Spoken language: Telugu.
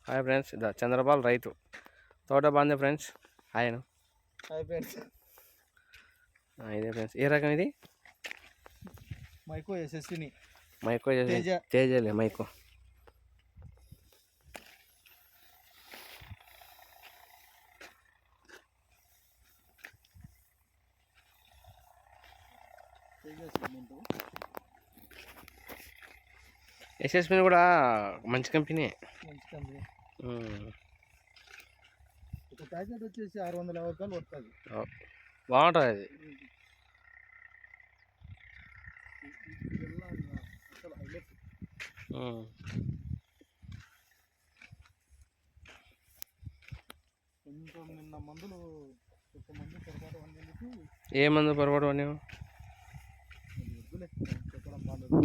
హాయ్ ఫ్రెండ్స్, చంద్రపాల్ రైతు తోట బాగుంది ఫ్రెండ్స్. Hi friends. ఇదే ఫ్రెండ్స్, ఏ రకం ఇది? మైకో యశస్విని. మైకో తేజలే మైకో. యశస్విని కూడా మంచి కంపెనీ. ఒక ప్యాకెట్ వచ్చేసి 650 రూపాయలు వస్తుంది. బాగుంటుంది అది. కొంచెం నిన్న మందులు పొరపాటు వండేందుకు. ఏ మందు పొరపాటు వండావు? చెప్పడం బాగాలేదు.